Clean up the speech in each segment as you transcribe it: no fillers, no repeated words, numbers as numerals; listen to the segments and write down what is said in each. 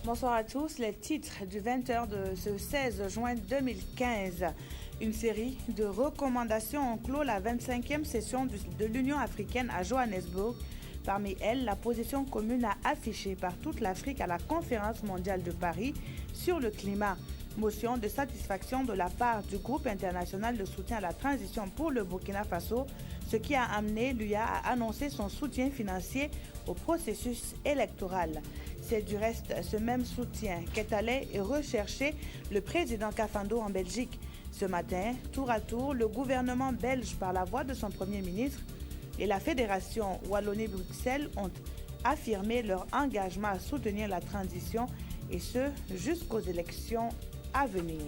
Bonsoir à tous. Les titres du 20h de ce 16 juin 2015. Une série de recommandations ont clos la 25e session de l'Union africaine à Johannesburg. Parmi elles, la position commune à afficher par toute l'Afrique à la conférence mondiale de Paris sur le climat. Motion de satisfaction de la part du groupe international de soutien à la transition pour le Burkina Faso, ce qui a amené l'UA à annoncer son soutien financier au processus électoral. C'est du reste ce même soutien qu'est allé rechercher le président Kafando en Belgique. Ce matin, tour à tour, le gouvernement belge, par la voix de son Premier ministre, et la Fédération Wallonie-Bruxelles ont affirmé leur engagement à soutenir la transition, et ce, jusqu'aux élections à venir.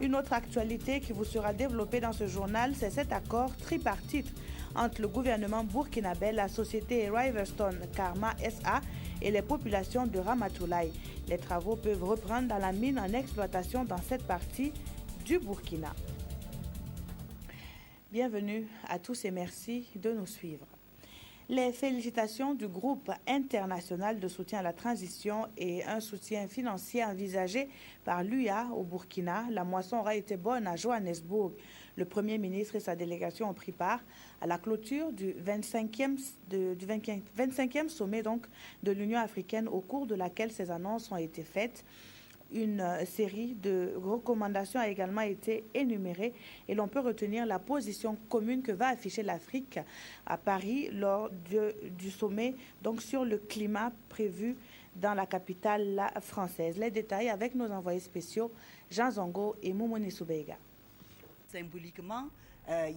Une autre actualité qui vous sera développée dans ce journal, c'est cet accord tripartite entre le gouvernement burkinabé, la société Riverstone Karma SA et les populations de Ramatoulaye. Les travaux peuvent reprendre dans la mine en exploitation dans cette partie du Burkina. Bienvenue à tous et merci de nous suivre. Les félicitations du groupe international de soutien à la transition et un soutien financier envisagé par l'UA au Burkina. La moisson aura été bonne à Johannesburg. Le Premier ministre et sa délégation ont pris part à la clôture du 25e sommet de l'Union africaine, au cours de laquelle ces annonces ont été faites. Une série de recommandations a également été énumérée et l'on peut retenir la position commune que va afficher l'Afrique à Paris lors du sommet sur le climat prévu dans la capitale française. Les détails avec nos envoyés spéciaux Jean Zongo et Moumouni Soubeiga. Symboliquement,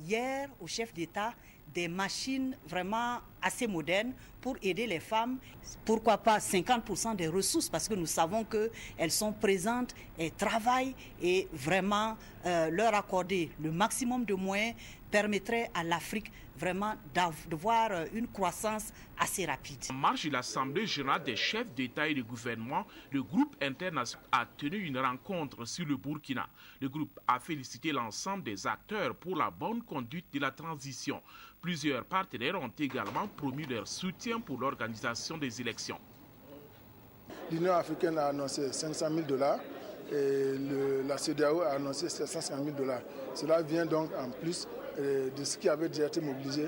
hier au chef d'État, des machines vraiment assez modernes pour aider les femmes. Pourquoi pas 50% des ressources, parce que nous savons qu'elles sont présentes et travaillent, et vraiment leur accorder le maximum de moyens permettrait à l'Afrique vraiment d'avoir une croissance assez rapide. En marge de l'Assemblée générale des chefs d'État et de gouvernement, le groupe international a tenu une rencontre sur le Burkina. Le groupe a félicité l'ensemble des acteurs pour la bonne conduite de la transition. Plusieurs partenaires ont également promis leur soutien pour l'organisation des élections. L'Union africaine a annoncé 500 000 $ et la CEDEAO a annoncé 750 000 $. Cela vient donc en plus de ce qui avait déjà été mobilisé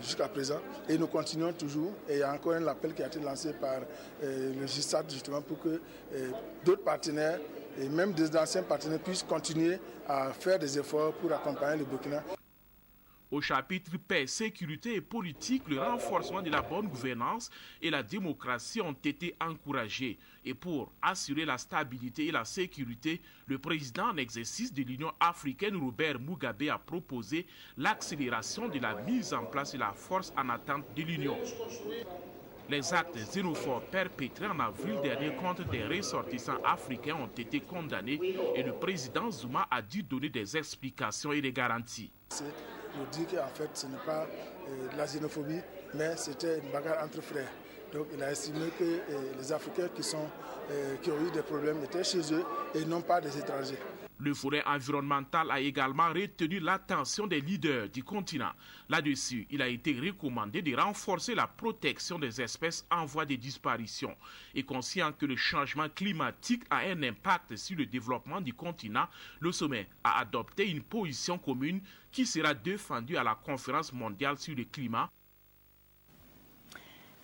jusqu'à présent. Et nous continuons toujours. Et il y a encore un appel qui a été lancé par le GISAT justement pour que d'autres partenaires et même des anciens partenaires puissent continuer à faire des efforts pour accompagner le Burkina. Au chapitre paix, sécurité et politique, le renforcement de la bonne gouvernance et la démocratie ont été encouragés. Et pour assurer la stabilité et la sécurité, le président en exercice de l'Union africaine, Robert Mugabe, a proposé l'accélération de la mise en place de la force en attente de l'Union. Les actes xénophobes perpétrés en avril dernier contre des ressortissants africains ont été condamnés et le président Zuma a dû donner des explications et des garanties. Pour dire qu'en fait ce n'est pas de la xénophobie, mais c'était une bagarre entre frères. Donc il a estimé que les Africains qui ont eu des problèmes étaient chez eux et non pas des étrangers. Le forum environnemental a également retenu l'attention des leaders du continent. Là-dessus, il a été recommandé de renforcer la protection des espèces en voie de disparition. Et conscient que le changement climatique a un impact sur le développement du continent, le sommet a adopté une position commune qui sera défendue à la conférence mondiale sur le climat.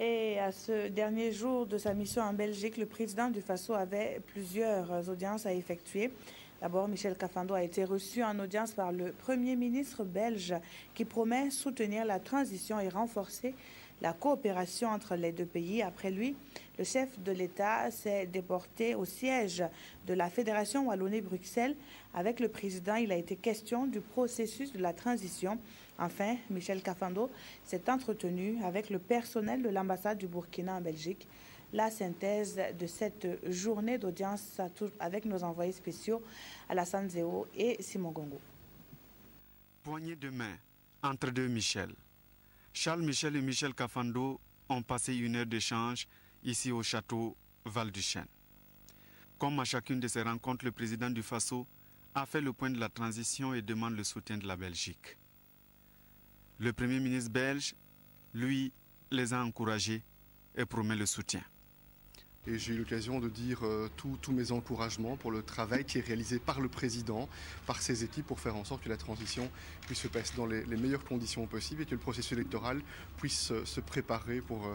Et à ce dernier jour de sa mission en Belgique, le président du Faso avait plusieurs audiences à effectuer. D'abord, Michel Kafando a été reçu en audience par le Premier ministre belge qui promet soutenir la transition et renforcer la coopération entre les deux pays. Après lui, le chef de l'État s'est déporté au siège de la Fédération Wallonie-Bruxelles. Avec le président, il a été question du processus de la transition. Enfin, Michel Kafando s'est entretenu avec le personnel de l'ambassade du Burkina en Belgique. La synthèse de cette journée d'audience avec nos envoyés spéciaux Alassane Zéo et Simon Gongo. Poignée de main entre deux Michel. Charles Michel et Michel Kafando ont passé une heure d'échange ici au château Val-du-Chêne. Comme à chacune de ces rencontres, le président du Faso a fait le point de la transition et demande le soutien de la Belgique. Le Premier ministre belge, lui, les a encouragés et promet le soutien. Et j'ai eu l'occasion de dire tous mes encouragements pour le travail qui est réalisé par le président, par ses équipes, pour faire en sorte que la transition puisse se passer dans les meilleures conditions possibles et que le processus électoral puisse se préparer pour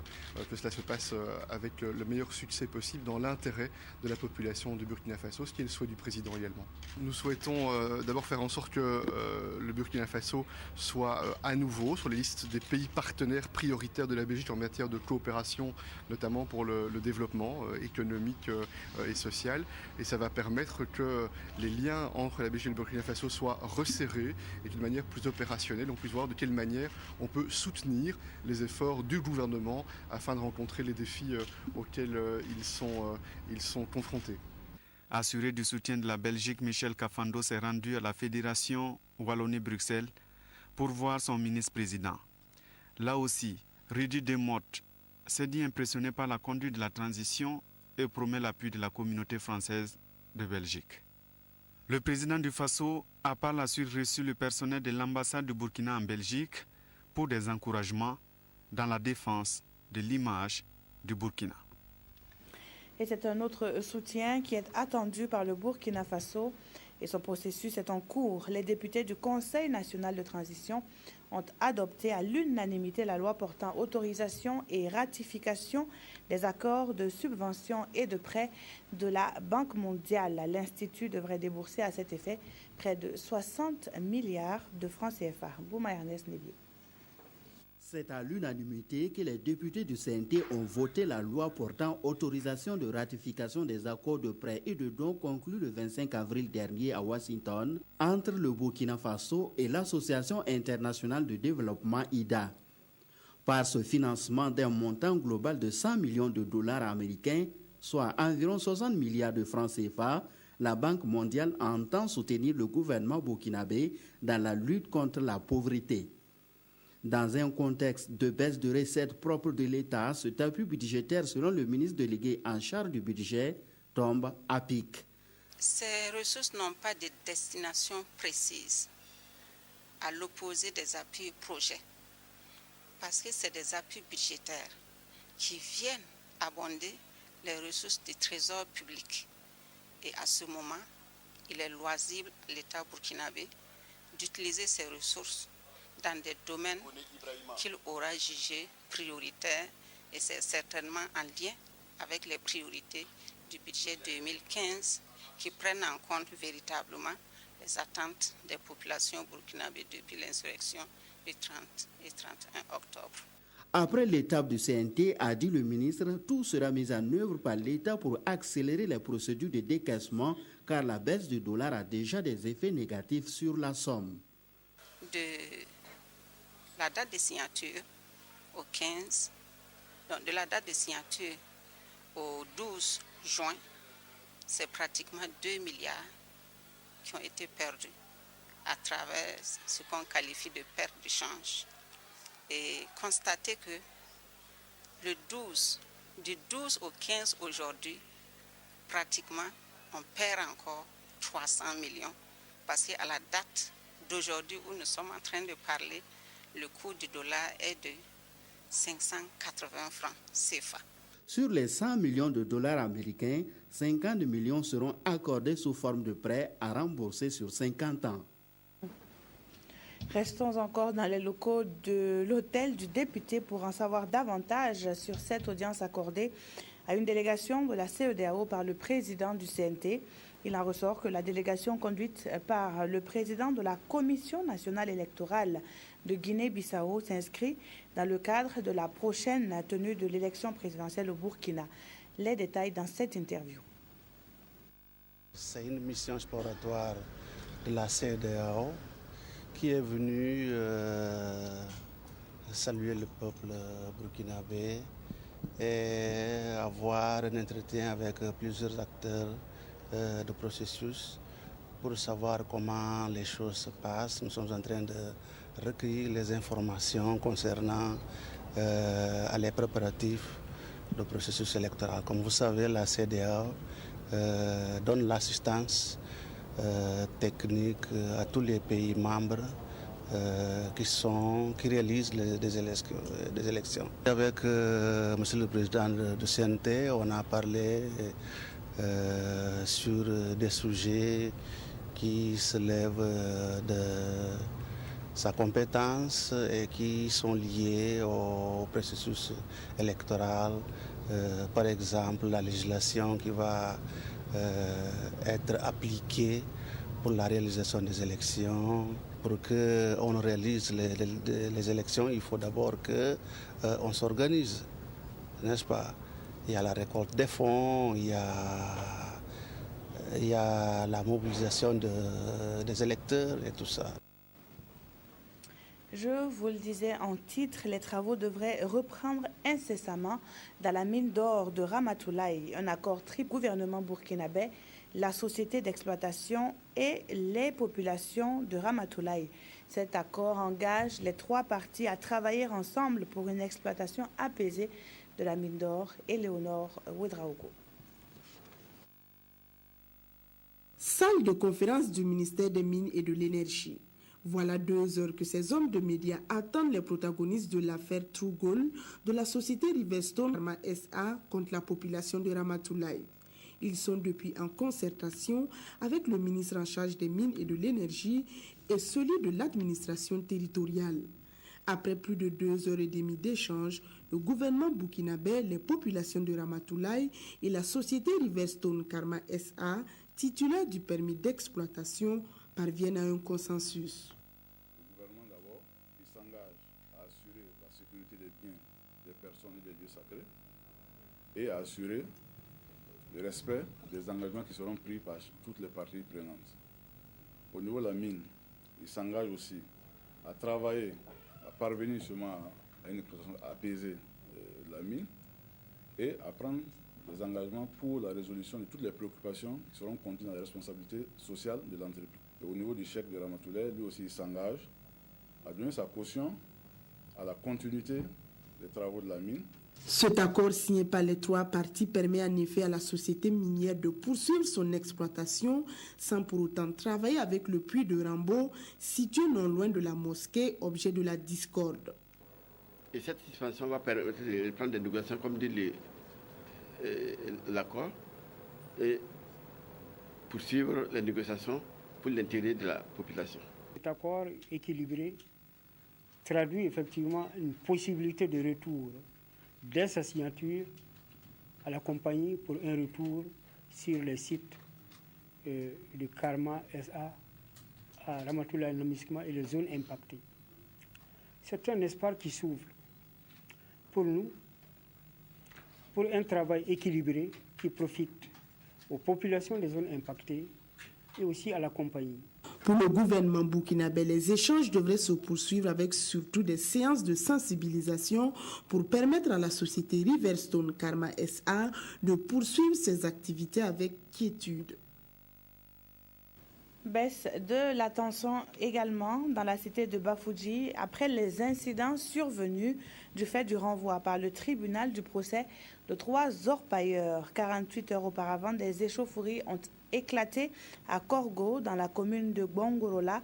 que cela se passe avec le meilleur succès possible dans l'intérêt de la population du Burkina Faso, ce qui est le souhait du président également. Nous souhaitons d'abord faire en sorte que le Burkina Faso soit à nouveau sur les listes des pays partenaires prioritaires de la Belgique en matière de coopération, notamment pour le développement économique et social, et ça va permettre que les liens entre la Belgique et le Burkina Faso soient resserrés et d'une manière plus opérationnelle, on puisse voir de quelle manière on peut soutenir les efforts du gouvernement afin de rencontrer les défis auxquels ils sont confrontés. Assuré du soutien de la Belgique, Michel Kafando s'est rendu à la Fédération Wallonie-Bruxelles pour voir son ministre-président. Là aussi, Rudi Demotte s'est dit impressionné par la conduite de la transition et promet l'appui de la communauté française de Belgique. Le président du Faso a par la suite reçu le personnel de l'ambassade du Burkina en Belgique pour des encouragements dans la défense de l'image du Burkina. Et c'est un autre soutien qui est attendu par le Burkina Faso et son processus est en cours. Les députés du Conseil national de transition ont adopté à l'unanimité la loi portant autorisation et ratification des accords de subvention et de prêt de la Banque mondiale. L'Institut devrait débourser à cet effet près de 60 milliards de francs CFA. Bouma Ernest Nébier. C'est à l'unanimité que les députés du CNT ont voté la loi portant autorisation de ratification des accords de prêt et de dons conclus le 25 avril dernier à Washington entre le Burkina Faso et l'Association internationale de développement IDA. Par ce financement d'un montant global de 100 millions de dollars américains, soit environ 60 milliards de francs CFA, la Banque mondiale entend soutenir le gouvernement burkinabé dans la lutte contre la pauvreté. Dans un contexte de baisse de recettes propres de l'État, cet appui budgétaire, selon le ministre délégué en charge du budget, tombe à pic. Ces ressources n'ont pas de destination précise, à l'opposé des appuis projets, parce que c'est des appuis budgétaires qui viennent abonder les ressources du trésor public. Et à ce moment, il est loisible à l'État burkinabé d'utiliser ces ressources dans des domaines qu'il aura jugés prioritaires et c'est certainement en lien avec les priorités du budget 2015 qui prennent en compte véritablement les attentes des populations burkinabées depuis l'insurrection du 30 et 31 octobre. Après l'étape du CNT, a dit le ministre, tout sera mis en œuvre par l'État pour accélérer les procédures de décaissement car la baisse du dollar a déjà des effets négatifs sur la somme. De la date de signature au 15, donc de la date de signature au 12 juin, c'est pratiquement 2 milliards qui ont été perdus à travers ce qu'on qualifie de perte de change. Et constater que du 12 au 15 aujourd'hui, pratiquement, on perd encore 300 millions parce qu'à la date d'aujourd'hui où nous sommes en train de parler, le coût du dollar est de 580 francs CFA. Sur les 100 millions de dollars américains, 50 millions seront accordés sous forme de prêts à rembourser sur 50 ans. Restons encore dans les locaux de l'hôtel du député pour en savoir davantage sur cette audience accordée à une délégation de la CEDEAO par le président du CNT. Il en ressort que la délégation conduite par le président de la Commission nationale électorale de Guinée-Bissau s'inscrit dans le cadre de la prochaine tenue de l'élection présidentielle au Burkina. Les détails dans cette interview. C'est une mission exploratoire de la CEDEAO qui est venue saluer le peuple burkinabé et avoir un entretien avec plusieurs acteurs de processus pour savoir comment les choses se passent. Nous sommes en train de recueillir les informations concernant les préparatifs du processus électoral. Comme vous savez, la CEDEAO donne l'assistance technique à tous les pays membres qui réalisent des élections. Avec Monsieur le Président de CNT, on a parlé sur des sujets qui se lèvent de sa compétence et qui sont liés au processus électoral. Par exemple, la législation qui va être appliquée pour la réalisation des élections. Pour qu'on réalise les élections, il faut d'abord qu'on s'organise, n'est-ce pas? Il y a la récolte des fonds, il y a la mobilisation des électeurs et tout ça. Je vous le disais en titre, les travaux devraient reprendre incessamment dans la mine d'or de Ramatoulaye, un accord gouvernement burkinabé, la société d'exploitation et les populations de Ramatoulaye. Cet accord engage les trois parties à travailler ensemble pour une exploitation apaisée de la mine d'or. Éléonore Ouedraogo. Salle de conférence du ministère des Mines et de l'Énergie. Voilà 2 heures que ces hommes de médias attendent les protagonistes de l'affaire True Gold de la société Riverstone Karma SA contre la population de Ramatoulaye. Ils sont depuis en concertation avec le ministre en charge des Mines et de l'Énergie et celui de l'administration territoriale. Après plus de 2h30 d'échanges, le gouvernement burkinabé, les populations de Ramatoulaye et la société Riverstone Karma SA, titulaire du permis d'exploitation, parviennent à un consensus. Le gouvernement d'abord, il s'engage à assurer la sécurité des biens, des personnes et des lieux sacrés et à assurer le respect des engagements qui seront pris par toutes les parties prenantes. Au niveau de la mine, il s'engage aussi à travailler, à parvenir seulement à une exploitation apaisée de la mine et à prendre des engagements pour la résolution de toutes les préoccupations qui seront contenues dans les responsabilités sociales de l'entreprise. Et au niveau du chef de Ramatoulaye, lui aussi il s'engage à donner sa caution à la continuité des travaux de la mine. Cet accord signé par les trois parties permet en effet à la société minière de poursuivre son exploitation sans pour autant travailler avec le puits de Rambo, situé non loin de la mosquée, objet de la discorde. Et cette suspension va permettre de prendre des négociations, comme dit l'accord, et poursuivre les négociations pour l'intérêt de la population. Cet accord équilibré traduit effectivement une possibilité de retour dès sa signature à la compagnie pour un retour sur les sites de Karma SA à Ramatoulaye Namiskma et les zones impactées. C'est un espoir qui s'ouvre pour nous, pour un travail équilibré qui profite aux populations des zones impactées et aussi à la compagnie. Pour le gouvernement burkinabé, les échanges devraient se poursuivre avec surtout des séances de sensibilisation pour permettre à la société Riverstone Karma SA de poursuivre ses activités avec quiétude. Baisse de la tension également dans la cité de Bafouji après les incidents survenus du fait du renvoi par le tribunal du procès de 3 orpailleurs. 48 heures auparavant, des échauffourées ont éclaté à Korgo, dans la commune de Gbongorola,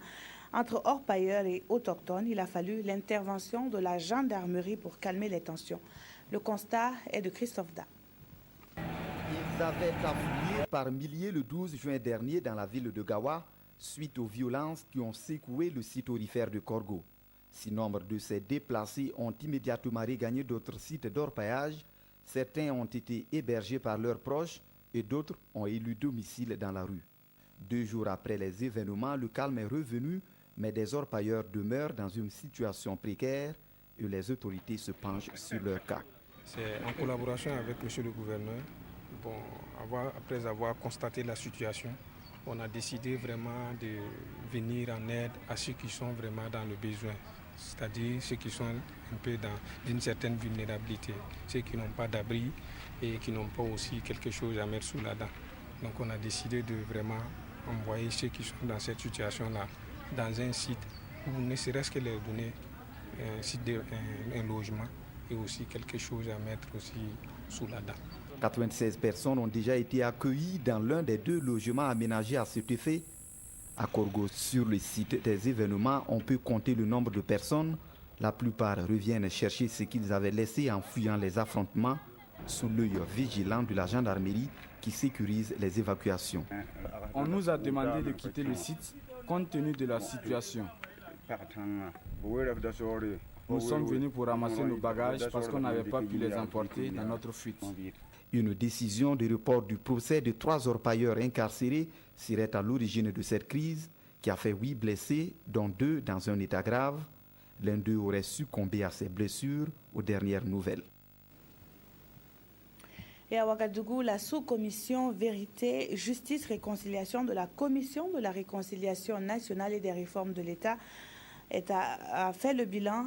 entre orpailleurs et autochtones. Il a fallu l'intervention de la gendarmerie pour calmer les tensions. Le constat est de Christophe Da. Ils avaient afflué par milliers le 12 juin dernier dans la ville de Gawa suite aux violences qui ont secoué le site aurifère de Korgo. Si nombre de ces déplacés ont immédiatement regagné d'autres sites d'orpaillage, certains ont été hébergés par leurs proches et d'autres ont élu domicile dans la rue. 2 jours après les événements, le calme est revenu, mais des orpailleurs demeurent dans une situation précaire et les autorités se penchent sur leur cas. C'est en collaboration avec monsieur le gouverneur. Après avoir constaté la situation, on a décidé vraiment de venir en aide à ceux qui sont vraiment dans le besoin, c'est-à-dire ceux qui sont un peu dans une certaine vulnérabilité, ceux qui n'ont pas d'abri et qui n'ont pas aussi quelque chose à mettre sous la dent. Donc on a décidé de vraiment envoyer ceux qui sont dans cette situation-là dans un site où ne serait-ce que leur donner un logement et aussi quelque chose à mettre aussi sous la dent. 96 personnes ont déjà été accueillies dans l'un des 2 logements aménagés à cet effet. À Korgo, sur le site des événements, on peut compter le nombre de personnes. La plupart reviennent chercher ce qu'ils avaient laissé en fuyant les affrontements, sous l'œil vigilant de la gendarmerie qui sécurise les évacuations. On nous a demandé de quitter le site compte tenu de la situation. Nous sommes venus pour ramasser nos bagages parce qu'on n'avait pas pu les emporter dans notre fuite. Une décision de report du procès de 3 orpailleurs incarcérés serait à l'origine de cette crise qui a fait 8 blessés, dont 2 dans un état grave. L'un d'eux aurait succombé à ses blessures aux dernières nouvelles. Et à Ouagadougou, la sous-commission Vérité, Justice, Réconciliation de la Commission de la Réconciliation nationale et des réformes de l'État a fait le bilan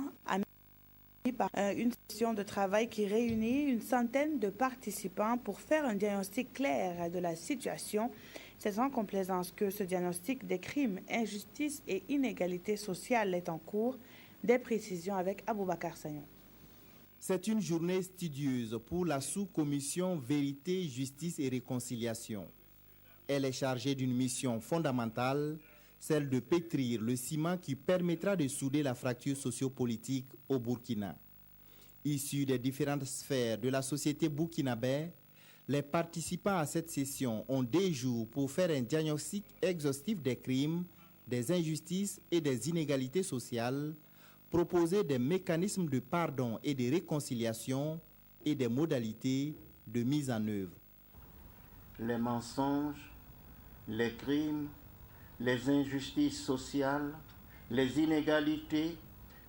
par une session de travail qui réunit une centaine de participants pour faire un diagnostic clair de la situation. C'est sans complaisance que ce diagnostic des crimes, injustices et inégalités sociales est en cours. Des précisions avec Aboubakar Sagnon. C'est une journée studieuse pour la sous-commission Vérité, Justice et Réconciliation. Elle est chargée d'une mission fondamentale, celle de pétrir le ciment qui permettra de souder la fracture sociopolitique au Burkina. Issus des différentes sphères de la société burkinabé, les participants à cette session ont des jours pour faire un diagnostic exhaustif des crimes, des injustices et des inégalités sociales, proposer des mécanismes de pardon et de réconciliation et des modalités de mise en œuvre. Les mensonges, les crimes, les injustices sociales, les inégalités,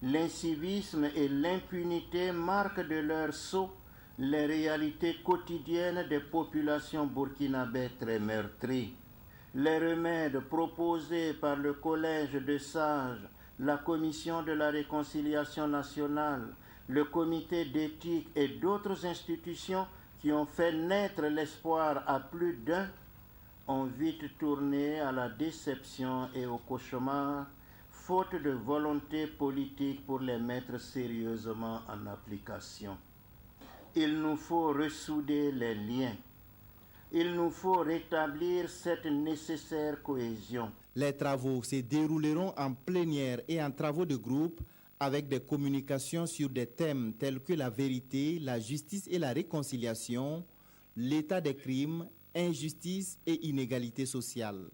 l'incivisme et l'impunité marquent de leur sceau les réalités quotidiennes des populations burkinabées très meurtries. Les remèdes proposés par le Collège de sages, la Commission de la réconciliation nationale, le Comité d'éthique et d'autres institutions qui ont fait naître l'espoir à plus d'un, ont vite tourné à la déception et au cauchemar, faute de volonté politique pour les mettre sérieusement en application. Il nous faut ressouder les liens. Il nous faut rétablir cette nécessaire cohésion. Les travaux se dérouleront en plénière et en travaux de groupe avec des communications sur des thèmes tels que la vérité, la justice et la réconciliation, l'état des crimes, injustice et inégalité sociale.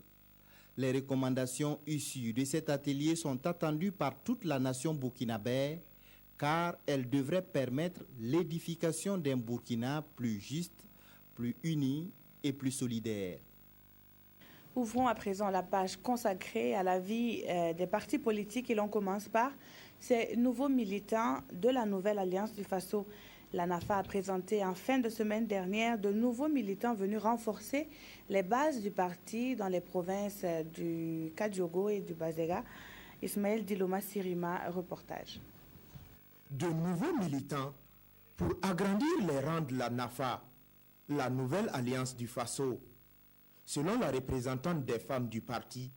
Les recommandations issues de cet atelier sont attendues par toute la nation burkinabé car elles devraient permettre l'édification d'un Burkina plus juste, plus uni et plus solidaire. Ouvrons à présent la page consacrée à la vie des partis politiques et l'on commence par ces nouveaux militants de la nouvelle Alliance du Faso. La NAFA a présenté en fin de semaine dernière de nouveaux militants venus renforcer les bases du parti dans les provinces du Kadiogo et du Bazega. Ismaël Diloma Sirima, reportage. De nouveaux militants pour agrandir les rangs de la NAFA, la nouvelle Alliance du Faso. Selon la représentante des femmes du parti,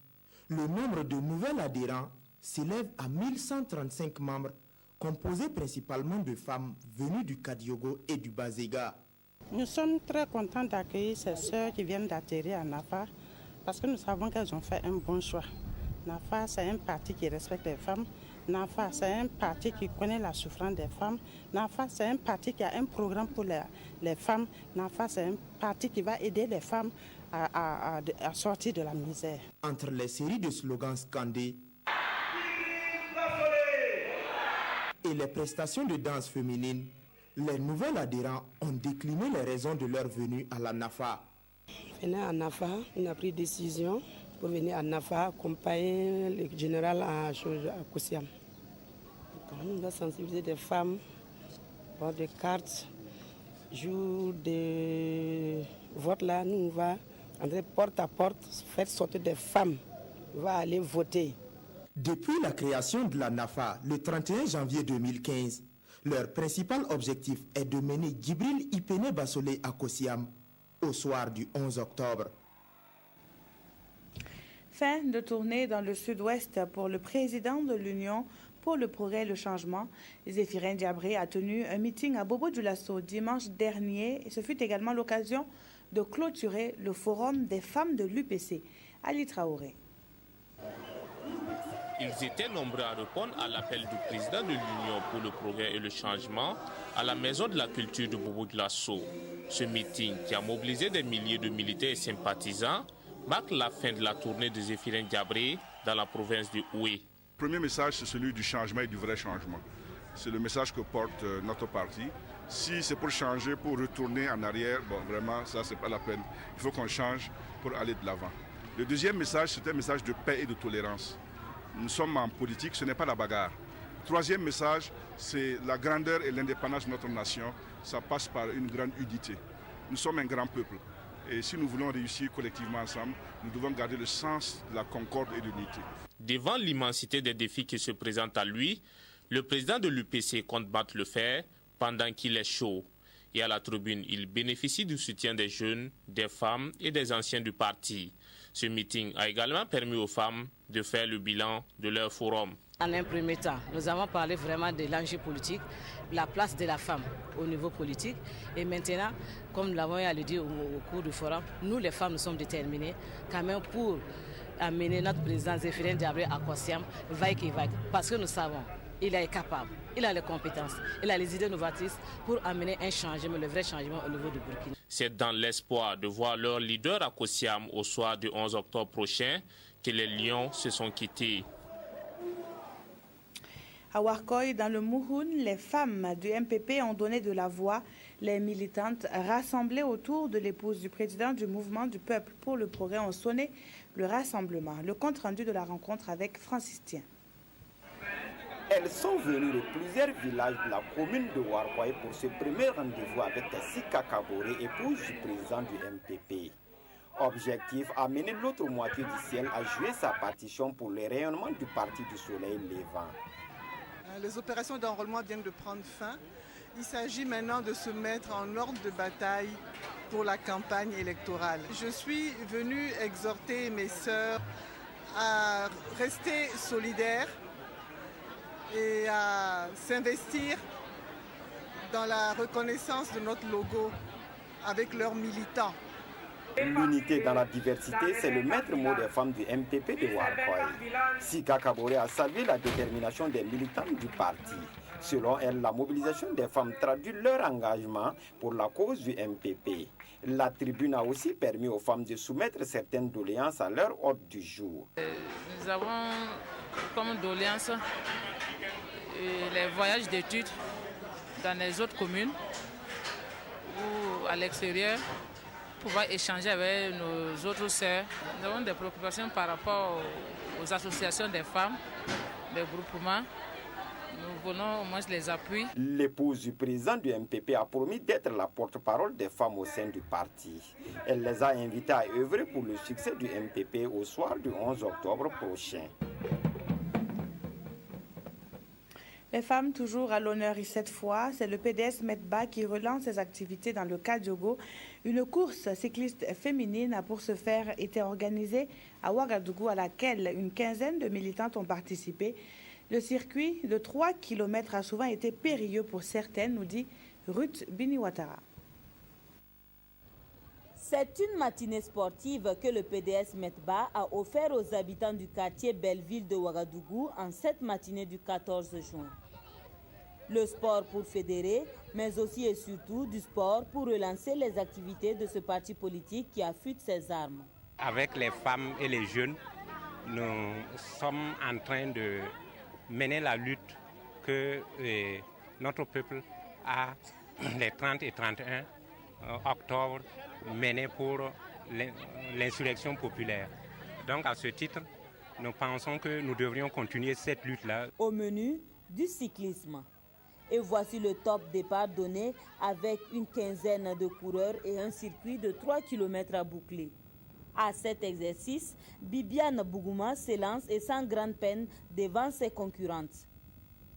le nombre de nouveaux adhérents s'élève à 1135 membres, composés principalement de femmes venues du Kadiogo et du Bazega. Nous sommes très contents d'accueillir ces sœurs qui viennent d'atterrir à NAFA parce que nous savons qu'elles ont fait un bon choix. NAFA, c'est un parti qui respecte les femmes. NAFA, c'est un parti qui connaît la souffrance des femmes. NAFA, c'est un parti qui a un programme pour les femmes. NAFA, c'est un parti qui va aider les femmes à sortir de la misère. Entre les séries de slogans scandés et les prestations de danse féminine, les nouveaux adhérents ont décliné les raisons de leur venue à la NAFA. Venant à NAFA, on a pris décision pour venir à NAFA accompagner le général à Koussiam. On va sensibiliser des femmes, pour des cartes, jour de vote là, nous on va entrer porte à porte, faire sortir des femmes, on va aller voter. Depuis la création de la NAFA, le 31 janvier 2015, leur principal objectif est de mener Djibril Ipene Bassolé à Koussiam au soir du 11 octobre. Fin de tournée dans le sud-ouest pour le président de l'Union pour le progrès et le changement. Zéphirin Diabré a tenu un meeting à Bobo-Dioulasso dimanche dernier et ce fut également l'occasion de clôturer le forum des femmes de l'UPC. Ali Traoré. Ils étaient nombreux à répondre à l'appel du président de l'Union pour le progrès et le changement à la Maison de la Culture de Bobo-Dioulasso. Ce meeting, qui a mobilisé des milliers de militaires et sympathisants, marque la fin de la tournée de Zéphirin Diabré dans la province de Oué. Le premier message, c'est celui du changement et du vrai changement. C'est le message que porte notre parti. Si c'est pour changer, pour retourner en arrière, bon, vraiment, ça, c'est pas la peine. Il faut qu'on change pour aller de l'avant. Le deuxième message, c'est un message de paix et de tolérance. Nous sommes en politique, ce n'est pas la bagarre. Troisième message, c'est la grandeur et l'indépendance de notre nation. Ça passe par une grande unité. Nous sommes un grand peuple. Et si nous voulons réussir collectivement ensemble, nous devons garder le sens de la concorde et de l'unité. Devant l'immensité des défis qui se présentent à lui, le président de l'UPC compte battre le fer pendant qu'il est chaud. Et à la tribune, il bénéficie du soutien des jeunes, des femmes et des anciens du parti. Ce meeting a également permis aux femmes de faire le bilan de leur forum. En un premier temps, nous avons parlé vraiment de l'enjeu politique, la place de la femme au niveau politique. Et maintenant, comme nous l'avons eu à le dire au cours du forum, nous les femmes, nous sommes déterminées quand même pour amener notre président Zéphirin Diabré à Kossiam, vaille qui vaille. Parce que nous savons, il est capable, il a les compétences, il a les idées novatrices pour amener un changement, le vrai changement au niveau du Burkina. C'est dans l'espoir de voir leur leader à Kossiam au soir du 11 octobre prochain que les Lions se sont quittés. À Warkoy, dans le Mouhoun, les femmes du MPP ont donné de la voix. Les militantes rassemblées autour de l'épouse du président du mouvement du peuple pour le progrès ont sonné le rassemblement. Le compte rendu de la rencontre avec Francis Tien. Elles sont venues de plusieurs villages de la commune de Warkoy pour ce premier rendez-vous avec Sika Kaboré, épouse du président du MPP. Objectif, amener l'autre moitié du ciel à jouer sa partition pour le rayonnement du Parti du Soleil Levant. Les opérations d'enrôlement viennent de prendre fin. Il s'agit maintenant de se mettre en ordre de bataille pour la campagne électorale. Je suis venue exhorter mes sœurs à rester solidaires et à s'investir dans la reconnaissance de notre logo avec leurs militants. L'unité dans la diversité, c'est le maître mot des femmes du MPP de Warkoy. Sika Kaboré a salué la détermination des militants du parti. Selon elle, la mobilisation des femmes traduit leur engagement pour la cause du MPP. La tribune a aussi permis aux femmes de soumettre certaines doléances à leur ordre du jour. Nous avons comme doléance les voyages d'études dans les autres communes ou à l'extérieur, pouvoir échanger avec nos autres sœurs. Nous avons des préoccupations par rapport aux associations des femmes, des groupements. Nous voulons au moins les appuis. L'épouse du président du MPP a promis d'être la porte-parole des femmes au sein du parti. Elle les a invitées à œuvrer pour le succès du MPP au soir du 11 octobre prochain. Les femmes toujours à l'honneur cette fois, c'est le PDS Metba qui relance ses activités dans le Kadiogo. Une course cycliste féminine a pour ce faire été organisée à Ouagadougou à laquelle une quinzaine de militantes ont participé. Le circuit de 3 km a souvent été périlleux pour certaines, nous dit Ruth Biniwatara. C'est une matinée sportive que le PDS Metba a offert aux habitants du quartier Belleville de Ouagadougou en cette matinée du 14 juin. Le sport pour fédérer, mais aussi et surtout du sport pour relancer les activités de ce parti politique qui affûte ses armes. Avec les femmes et les jeunes, nous sommes en train de mener la lutte que notre peuple a les 30 et 31 octobre menée pour l'insurrection populaire. Donc à ce titre, nous pensons que nous devrions continuer cette lutte-là. Au menu, du cyclisme. Et voici le top départ donné avec une quinzaine de coureurs et un circuit de 3 km à boucler. À cet exercice, Bibiane Bougouma s'élance et sans grande peine devant ses concurrentes.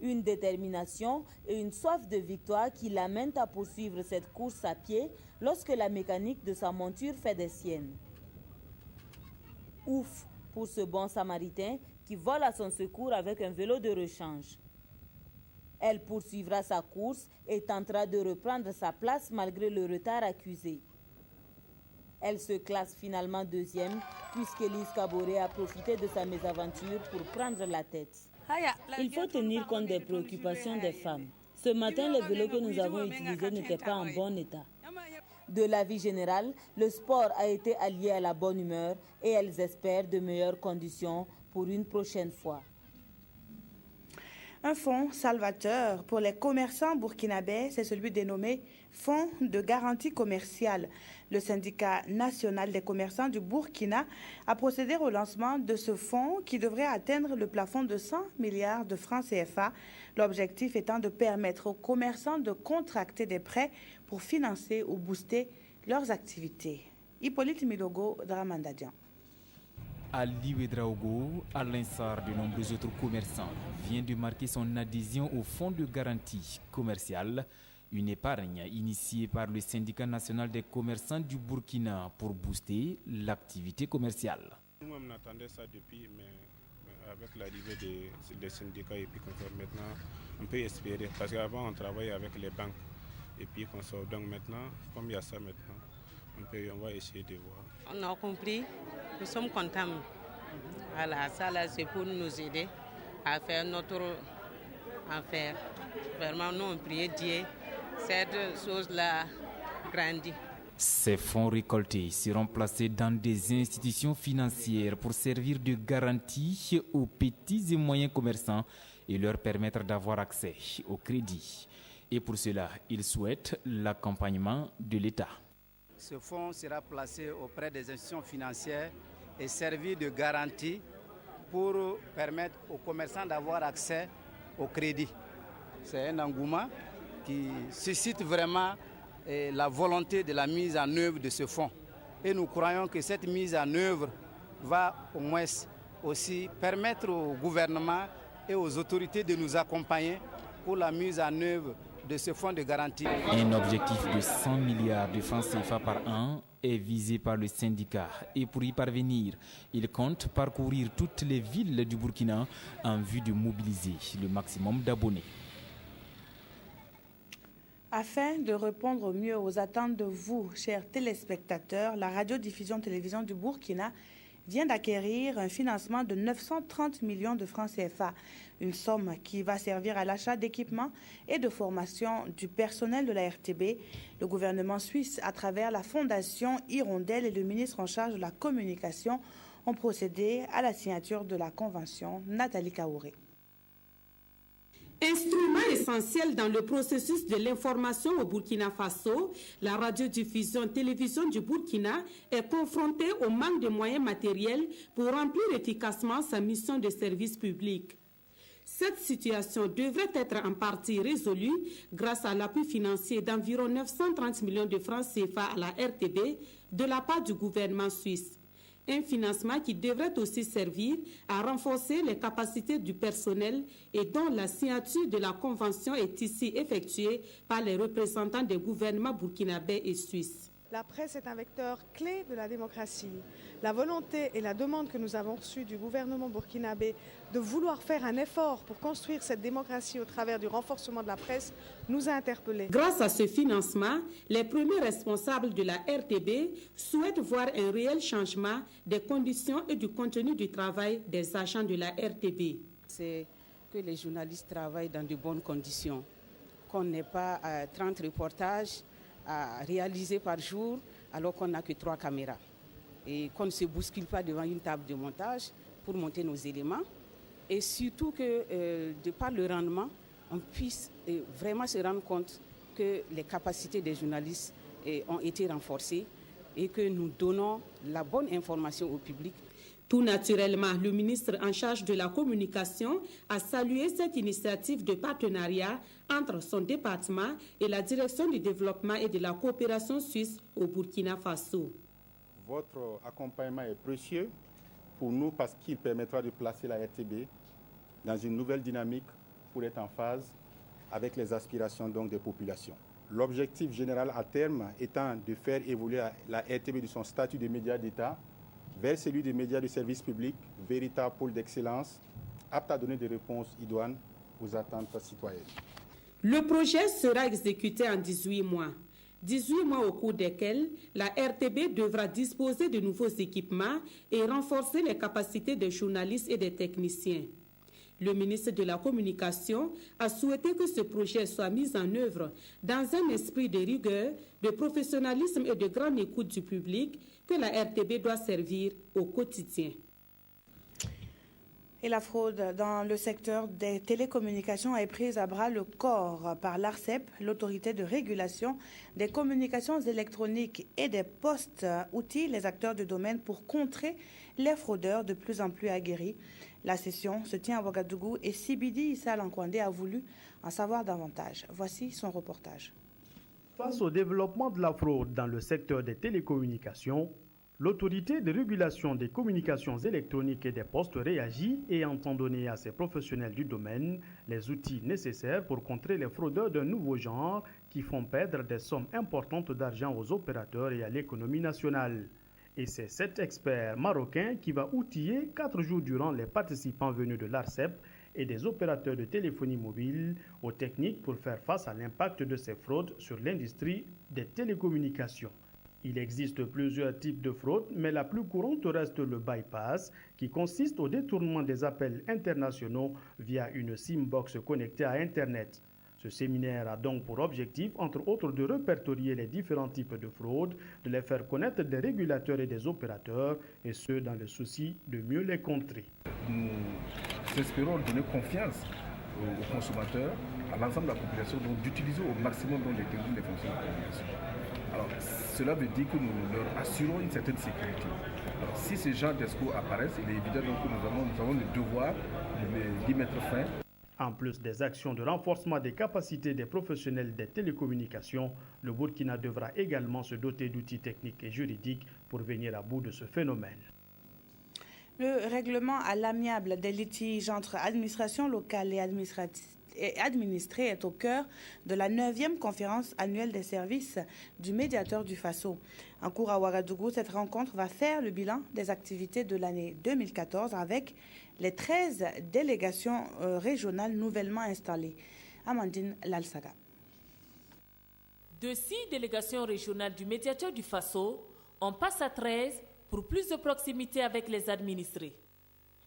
Une détermination et une soif de victoire qui l'amènent à poursuivre cette course à pied lorsque la mécanique de sa monture fait des siennes. Ouf pour ce bon samaritain qui vole à son secours avec un vélo de rechange. Elle poursuivra sa course et tentera de reprendre sa place malgré le retard accusé. Elle se classe finalement deuxième puisqu'Élise Kaboré a profité de sa mésaventure pour prendre la tête. Il faut tenir compte des préoccupations des femmes. Ce matin, les vélos que nous avons utilisés n'étaient pas en bon état. De l'avis général, le sport a été allié à la bonne humeur et elles espèrent de meilleures conditions pour une prochaine fois. Un fonds salvateur pour les commerçants burkinabés, c'est celui dénommé Fonds de garantie commerciale. Le syndicat national des commerçants du Burkina a procédé au lancement de ce fonds qui devrait atteindre le plafond de 100 milliards de francs CFA. L'objectif étant de permettre aux commerçants de contracter des prêts pour financer ou booster leurs activités. Hippolyte Milogo, Dramandadian. Ali Ouedraogo, à l'instar de nombreux autres commerçants, vient de marquer son adhésion au fonds de garantie commerciale, une épargne initiée par le syndicat national des commerçants du Burkina pour booster l'activité commerciale. Nous, on attendait ça depuis, mais avec l'arrivée des syndicats et puis maintenant, on peut espérer. Parce qu'avant, on travaillait avec les banques et puis qu'on sort. Donc maintenant, comme il y a ça maintenant, on va essayer de voir. On a compris, nous sommes contents. Voilà, ça là, c'est pour nous aider à faire notre affaire. Vraiment, nous, on prie Dieu, cette chose-là grandit. Ces fonds récoltés seront placés dans des institutions financières pour servir de garantie aux petits et moyens commerçants et leur permettre d'avoir accès au crédit. Et pour cela, ils souhaitent l'accompagnement de l'État. Ce fonds sera placé auprès des institutions financières et servir de garantie pour permettre aux commerçants d'avoir accès au crédit. C'est un engouement qui suscite vraiment la volonté de la mise en œuvre de ce fonds. Et nous croyons que cette mise en œuvre va au moins aussi permettre au gouvernement et aux autorités de nous accompagner pour la mise en œuvre de ce fonds de garantie. Un objectif de 100 milliards de francs CFA par an est visé par le syndicat et pour y parvenir, il compte parcourir toutes les villes du Burkina en vue de mobiliser le maximum d'abonnés. Afin de répondre au mieux aux attentes de vous, chers téléspectateurs, la radiodiffusion-télévision du Burkina vient d'acquérir un financement de 930 millions de francs CFA, une somme qui va servir à l'achat d'équipements et de formation du personnel de la RTB. Le gouvernement suisse, à travers la Fondation Hirondelle et le ministre en charge de la communication, ont procédé à la signature de la convention. Nathalie Kaouré. Instrument essentiel dans le processus de l'information au Burkina Faso, la radiodiffusion-télévision du Burkina est confrontée au manque de moyens matériels pour remplir efficacement sa mission de service public. Cette situation devrait être en partie résolue grâce à l'appui financier d'environ 930 millions de francs CFA à la RTB de la part du gouvernement suisse. Un financement qui devrait aussi servir à renforcer les capacités du personnel et dont la signature de la convention est ici effectuée par les représentants des gouvernements burkinabés et suisses. La presse est un vecteur clé de la démocratie. La volonté et la demande que nous avons reçue du gouvernement burkinabé de vouloir faire un effort pour construire cette démocratie au travers du renforcement de la presse nous a interpellés. Grâce à ce financement, les premiers responsables de la RTB souhaitent voir un réel changement des conditions et du contenu du travail des agents de la RTB. C'est que les journalistes travaillent dans de bonnes conditions, qu'on n'ait pas 30 reportages à réaliser par jour alors qu'on n'a que 3 caméras et qu'on ne se bouscule pas devant une table de montage pour monter nos éléments et surtout que de par le rendement, on puisse vraiment se rendre compte que les capacités des journalistes ont été renforcées et que nous donnons la bonne information au public. Tout naturellement, le ministre en charge de la communication a salué cette initiative de partenariat entre son département et la direction du développement et de la coopération suisse au Burkina Faso. Votre accompagnement est précieux pour nous parce qu'il permettra de placer la RTB dans une nouvelle dynamique pour être en phase avec les aspirations donc des populations. L'objectif général à terme étant de faire évoluer la RTB de son statut de média d'État vers celui des médias de service public, véritable pôle d'excellence, apte à donner des réponses idoines aux attentes citoyennes. Le projet sera exécuté en 18 mois. 18 mois au cours desquels la RTB devra disposer de nouveaux équipements et renforcer les capacités des journalistes et des techniciens. Le ministre de la Communication a souhaité que ce projet soit mis en œuvre dans un esprit de rigueur, de professionnalisme et de grande écoute du public que la RTB doit servir au quotidien. Et la fraude dans le secteur des télécommunications est prise à bras le corps par l'ARCEP, l'autorité de régulation des communications électroniques et des postes, outils les acteurs du domaine pour contrer les fraudeurs de plus en plus aguerris. La session se tient à Ouagadougou et Sibidi Issa Lankwandé a voulu en savoir davantage. Voici son reportage. Face au développement de la fraude dans le secteur des télécommunications, l'autorité de régulation des communications électroniques et des postes réagit et entend donner à ses professionnels du domaine les outils nécessaires pour contrer les fraudeurs d'un nouveau genre qui font perdre des sommes importantes d'argent aux opérateurs et à l'économie nationale. Et c'est cet expert marocain qui va outiller 4 jours durant les participants venus de l'ARCEP et des opérateurs de téléphonie mobile aux techniques pour faire face à l'impact de ces fraudes sur l'industrie des télécommunications. Il existe plusieurs types de fraudes, mais la plus courante reste le bypass, qui consiste au détournement des appels internationaux via une SIM-box connectée à Internet. Ce séminaire a donc pour objectif, entre autres, de répertorier les différents types de fraudes, de les faire connaître des régulateurs et des opérateurs, et ce, dans le souci de mieux les contrer. Nous espérons donner confiance aux consommateurs, à l'ensemble de la population, donc d'utiliser au maximum les techniques de fonctions de communication. Alors, cela veut dire que nous leur assurons une certaine sécurité. Alors, si ces genres d'escrocs apparaissent, il est évident donc que nous avons le devoir d'y mettre fin. En plus des actions de renforcement des capacités des professionnels des télécommunications, le Burkina devra également se doter d'outils techniques et juridiques pour venir à bout de ce phénomène. Le règlement à l'amiable des litiges entre administration locale et administrée est au cœur de la 9e conférence annuelle des services du médiateur du Faso. En cours à Ouagadougou, cette rencontre va faire le bilan des activités de l'année 2014 avec les 13 délégations régionales nouvellement installées. Amandine Lalsaga. De 6 délégations régionales du médiateur du Faso, on passe à 13 pour plus de proximité avec les administrés.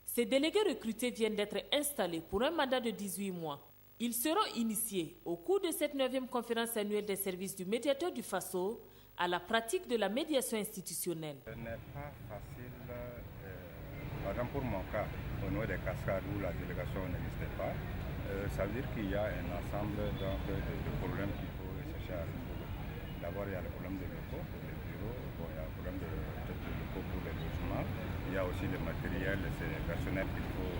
Ces délégués recrutés viennent d'être installés pour un mandat de 18 mois. Ils seront initiés au cours de cette 9e conférence annuelle des services du médiateur du Faso à la pratique de la médiation institutionnelle. Ce n'est pas facile, par exemple pour mon cas, au niveau des cascades où la délégation n'existait pas, ça veut dire qu'il y a un ensemble de problèmes qu'il faut chercher à résoudre. D'abord, il y a le problème des locaux pour les bureaux, il y a le problème de locaux pour les logements, il y a aussi le matériel, c'est personnel qu'il faut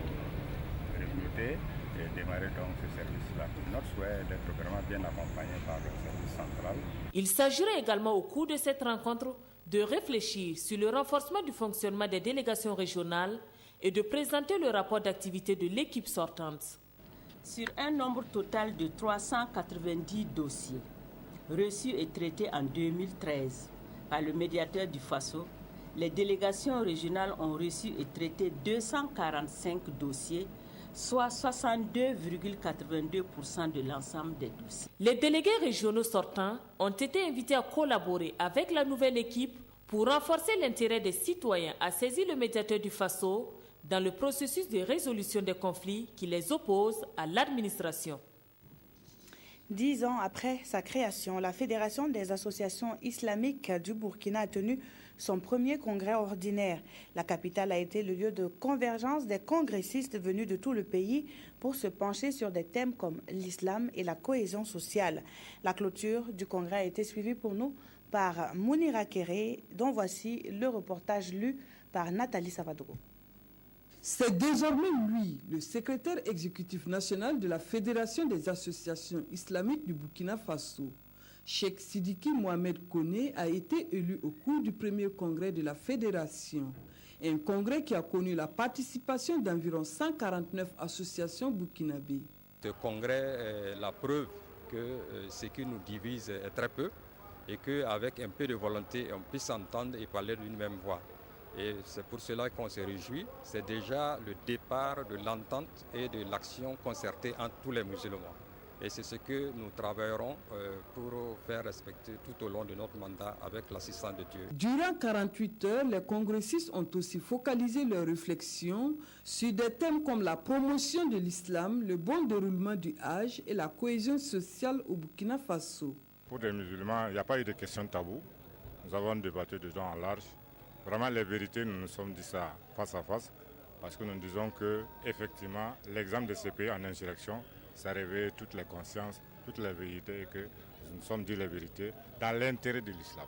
recruter et démarrer donc ce service-là. Notre souhait est d'être vraiment bien accompagné par le service central. Il s'agirait également au cours de cette rencontre de réfléchir sur le renforcement du fonctionnement des délégations régionales et de présenter le rapport d'activité de l'équipe sortante. Sur un nombre total de 390 dossiers reçus et traités en 2013 par le médiateur du Faso, les délégations régionales ont reçu et traité 245 dossiers, soit 62,82% de l'ensemble des dossiers. Les délégués régionaux sortants ont été invités à collaborer avec la nouvelle équipe pour renforcer l'intérêt des citoyens à saisir le médiateur du Faso dans le processus de résolution des conflits qui les opposent à l'administration. 10 ans après sa création, la Fédération des associations islamiques du Burkina a tenu son premier congrès ordinaire. La capitale a été le lieu de convergence des congressistes venus de tout le pays pour se pencher sur des thèmes comme l'islam et la cohésion sociale. La clôture du congrès a été suivie pour nous par Mounira Kéré, dont voici le reportage lu par Nathalie Savadogo. C'est désormais lui, le secrétaire exécutif national de la Fédération des associations islamiques du Burkina Faso. Cheikh Sidiki Mohamed Koné a été élu au cours du premier congrès de la Fédération. Un congrès qui a connu la participation d'environ 149 associations burkinabées. Ce congrès est la preuve que ce qui nous divise est très peu et qu'avec un peu de volonté, on puisse s'entendre et parler d'une même voix. Et c'est pour cela qu'on se réjouit. C'est déjà le départ de l'entente et de l'action concertée entre tous les musulmans. Et c'est ce que nous travaillerons pour faire respecter tout au long de notre mandat avec l'assistance de Dieu. Durant 48 heures, les congressistes ont aussi focalisé leurs réflexions sur des thèmes comme la promotion de l'islam, le bon déroulement du Hajj et la cohésion sociale au Burkina Faso. Pour les musulmans, il n'y a pas eu de question taboue. Nous avons débattu dedans en large. Vraiment, les vérités, nous nous sommes dit ça face à face, parce que nous disons que effectivement, l'exemple de ces pays en insurrection, ça réveille toutes les consciences, toutes les vérités, et que nous nous sommes dit les vérités dans l'intérêt de l'islam.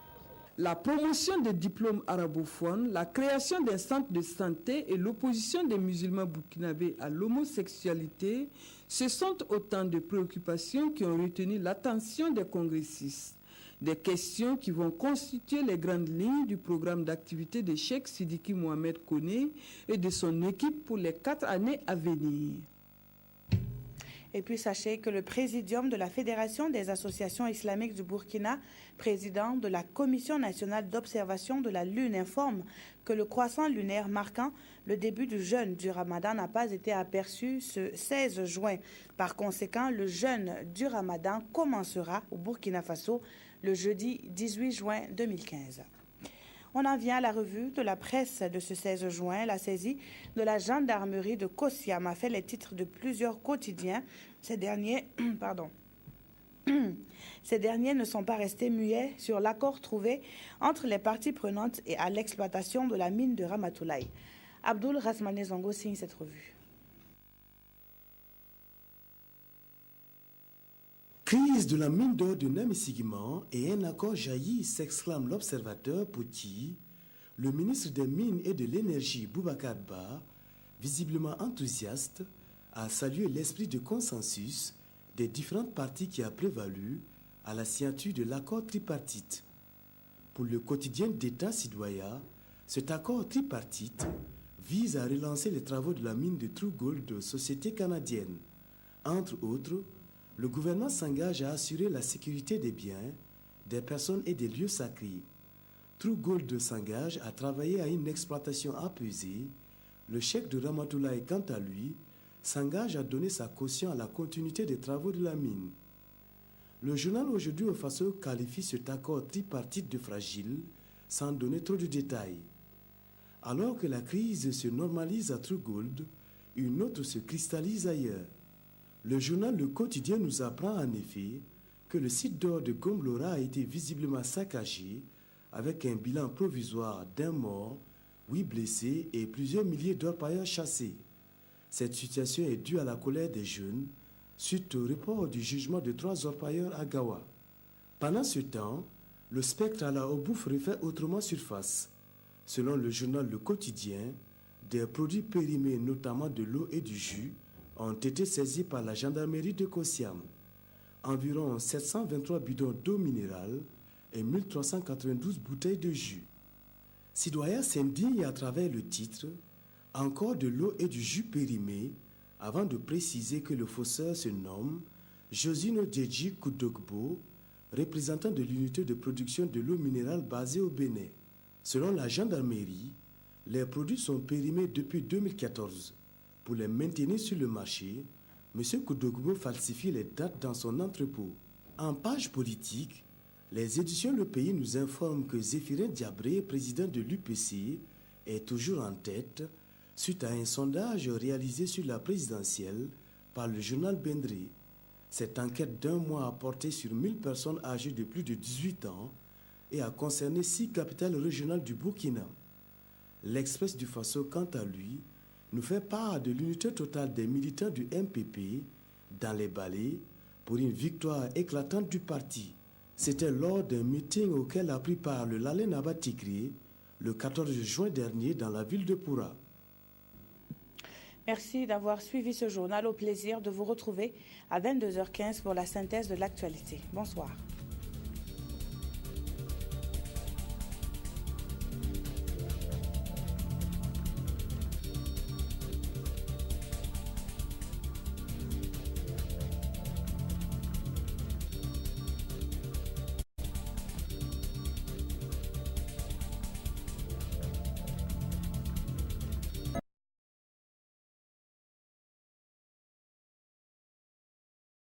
La promotion des diplômes arabophones, la création d'un centre de santé et l'opposition des musulmans burkinabés à l'homosexualité, ce sont autant de préoccupations qui ont retenu l'attention des congressistes. Des questions qui vont constituer les grandes lignes du programme d'activité de Cheikh Sidiki Mohamed Koné et de son équipe pour les 4 années à venir. Et puis sachez que le présidium de la Fédération des associations islamiques du Burkina, président de la Commission nationale d'observation de la Lune, informe que le croissant lunaire marquant le début du jeûne du Ramadan n'a pas été aperçu ce 16 juin. Par conséquent, le jeûne du Ramadan commencera au Burkina Faso le jeudi 18 juin 2015. On en vient à la revue de la presse de ce 16 juin. La saisie de la gendarmerie de Kossiam a fait les titres de plusieurs quotidiens. Ces derniers ne sont pas restés muets sur l'accord trouvé entre les parties prenantes et à l'exploitation de la mine de Ramatoulaye. Abdoul Rasmane Zongo signe cette revue. Crise de la mine d'or de Namisigima et un accord jaillit, s'exclame l'observateur pour qui le ministre des Mines et de l'Énergie, Boubacar Ba, visiblement enthousiaste, a salué l'esprit de consensus des différentes parties qui a prévalu à la signature de l'accord tripartite. Pour le quotidien d'État citoyen, cet accord tripartite vise à relancer les travaux de la mine de True Gold de société canadienne. Entre autres, le gouvernement s'engage à assurer la sécurité des biens, des personnes et des lieux sacrés. True Gold s'engage à travailler à une exploitation apaisée. Le cheikh de Ramatoulaye, quant à lui, s'engage à donner sa caution à la continuité des travaux de la mine. Le journal Aujourd'hui au Faso qualifie cet accord tripartite de fragile, sans donner trop de détails. Alors que la crise se normalise à True Gold, une autre se cristallise ailleurs. Le journal Le Quotidien nous apprend en effet que le site d'or de Gomblora a été visiblement saccagé avec un bilan provisoire d'un mort, 8 blessés et plusieurs milliers d'orpailleurs chassés. Cette situation est due à la colère des jeunes suite au report du jugement de 3 orpailleurs à Gawa. Pendant ce temps, le spectre à la Obouf refait autrement surface. Selon le journal Le Quotidien, des produits périmés, notamment de l'eau et du jus, ont été saisis par la gendarmerie de Kossiam. Environ 723 bidons d'eau minérale et 1392 bouteilles de jus. Citoyens s'indignent à travers le titre « Encore de l'eau et du jus périmés » avant de préciser que le fausseur se nomme Josino Djedji Koudogbo, représentant de l'unité de production de l'eau minérale basée au Bénin. Selon la gendarmerie, les produits sont périmés depuis 2014. Pour les maintenir sur le marché, M. Koudogbo falsifie les dates dans son entrepôt. En page politique, les éditions Le Pays nous informent que Zéphirin Diabré, président de l'UPC, est toujours en tête suite à un sondage réalisé sur la présidentielle par le journal Bendré. Cette enquête d'un mois a porté sur 1000 personnes âgées de plus de 18 ans et a concerné 6 capitales régionales du Burkina. L'Express du Faso, quant à lui, nous fait part de l'unité totale des militants du MPP dans les Balais pour une victoire éclatante du parti. C'était lors d'un meeting auquel a pris part le Lalé Naba Tigré le 14 juin dernier dans la ville de Poura. Merci d'avoir suivi ce journal. Au plaisir de vous retrouver à 22h15 pour la synthèse de l'actualité. Bonsoir.